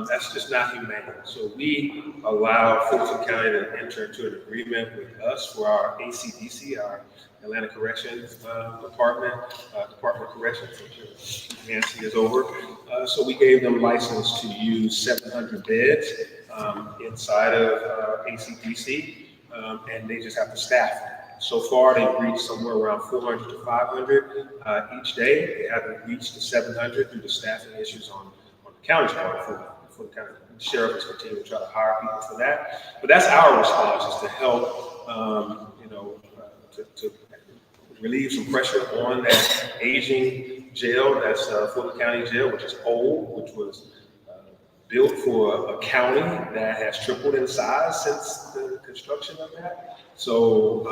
that's just not humane. So we allow Fulton County to enter into an agreement with us for our ACDC, our Atlanta Corrections Department of Corrections, which Nancy is over. So we gave them license to use 700 beds inside of ACDC, and they just have to staff it. So far, they've reached somewhere around 400 to 500 each day. They haven't reached the 700 due to staffing issues on the county's part. For the county sheriff is continuing to try to hire people for that. But that's our response, is to help, to relieve some pressure on that aging jail. That's Fulton County Jail, which is old, which was built for a county that has tripled in size since the construction of that. So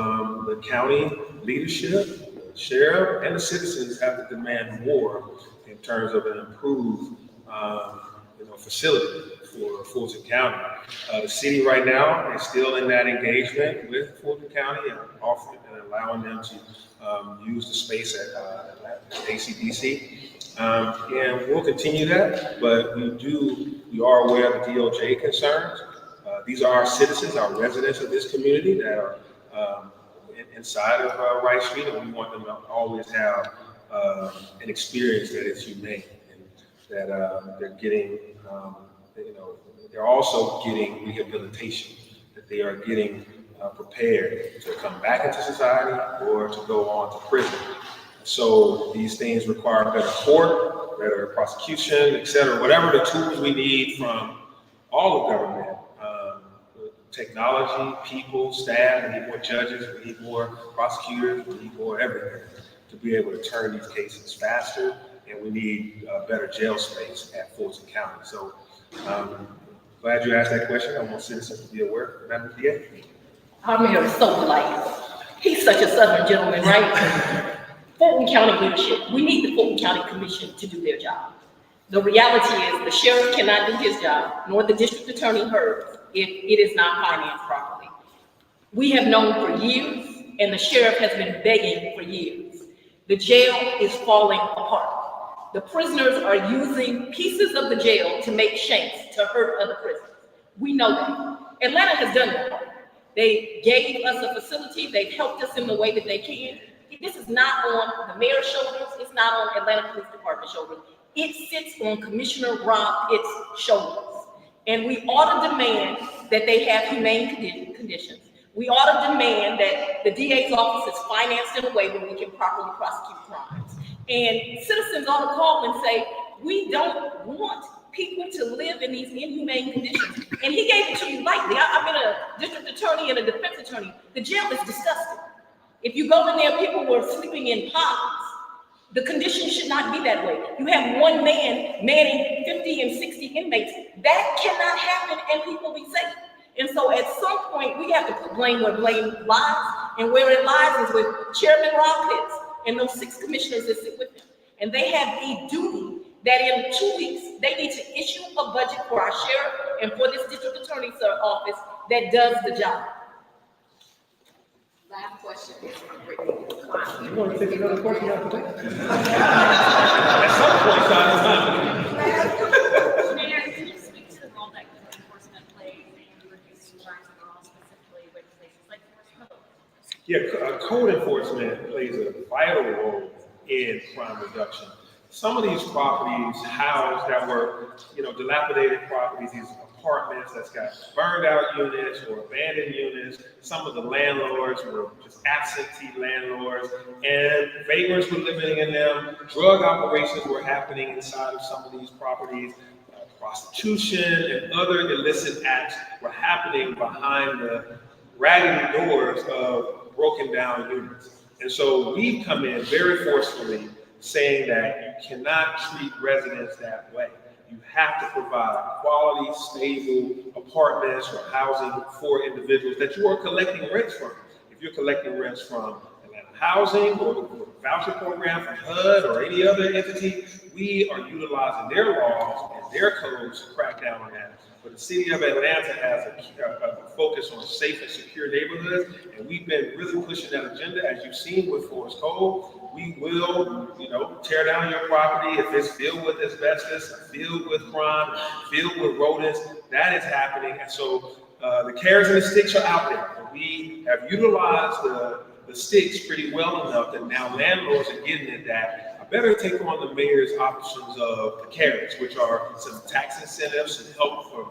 the county leadership, the sheriff, and the citizens have to demand more in terms of an improved facility for Fulton County. The city right now is still in that engagement with Fulton County and offering and allowing them to use the space at ACDC. And we'll continue that, but we are aware of the DOJ concerns. These are our citizens, our residents of this community that are inside of Rice Street, and we want them to always have an experience that is humane, and that they're getting, they're also getting rehabilitation, that they are getting prepared to come back into society or to go on to prison. So these things require better court, better prosecution, et cetera, whatever the tools we need from all of government technology, people, staff, we need more judges, we need more prosecutors, we need more everything to be able to turn these cases faster, and we need better jail space at Fulton County. So glad you asked that question. I want citizens to be aware. Madam DA. Our mayor is so polite. He's such a Southern gentleman, right? Fulton County leadership, we need the Fulton County Commission to do their job. The reality is the sheriff cannot do his job, nor the district attorney hers, if it is not financed properly. We have known for years, and the sheriff has been begging for years. The jail is falling apart. The prisoners are using pieces of the jail to make shanks to hurt other prisoners. We know that. Atlanta has done that. They gave us a facility. They've helped us in the way that they can. This is not on the mayor's shoulders. It's not on Atlanta Police Department's shoulders. It sits on Commissioner Rob Pitt's shoulders. And we ought to demand that they have humane conditions. We ought to demand that the DA's office is financed in a way where we can properly prosecute crimes. And citizens ought to call and say, we don't want people to live in these inhumane conditions. And he gave it to you lightly. I've been a district attorney and a defense attorney. The jail is disgusting. If you go in there, people were sleeping in pods. The conditions should not be that way. You have one man manning 50 and 60 inmates. That cannot happen and people be safe. And so at some point, we have to put blame where blame lies. And where it lies is with Chairman Rob Pitts and those 6 commissioners that sit with him. And they have a duty that in 2 weeks, they need to issue a budget for our sheriff and for this district attorney's office that does the job. Last question. You want to take another question after that? Mayor, can you speak to the role that code enforcement plays in reducing crimes overall, specifically with places like Forest Code? Yeah, code enforcement plays a vital role in crime reduction. Some of these properties housed that were, dilapidated properties, these apartments that's got burned out units or abandoned units. Some of the landlords were just absentee landlords, and vagrants were living in them. Drug operations were happening inside of some of these properties. Prostitution and other illicit acts were happening behind the raggedy doors of broken down units. And so we've come in very forcefully saying that you cannot treat residents that way. You have to provide quality, stable apartments or housing for individuals that you are collecting rents from. If you're collecting rents from Atlanta Housing or the voucher program from HUD or any other entity, we are utilizing their laws and their codes to crack down on that. But the city of Atlanta has a focus on safe and secure neighborhoods, and we've been really pushing that agenda. As you've seen with Forest Code, we will, tear down your property if it's filled with asbestos, filled with crime, filled with rodents. That is happening, and so the carrots and the sticks are out there. We have utilized the sticks pretty well enough that now landlords are getting at that. I better take on the mayor's options of the carrots, which are some tax incentives and help for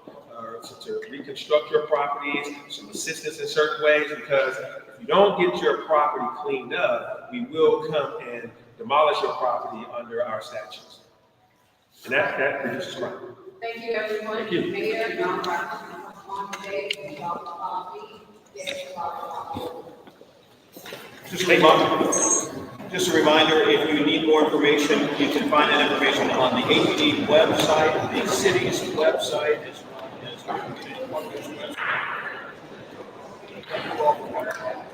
to reconstruct your properties, some assistance in certain ways, because if you don't get your property cleaned up, we will come and demolish your property under our statutes. And that reduces crime. Thank you, everyone. Thank you. Mayor, on today, Just a reminder, if you need more information, you can find that information on the APD website, the city's website, as well as the community partners website. Thank you all for watching.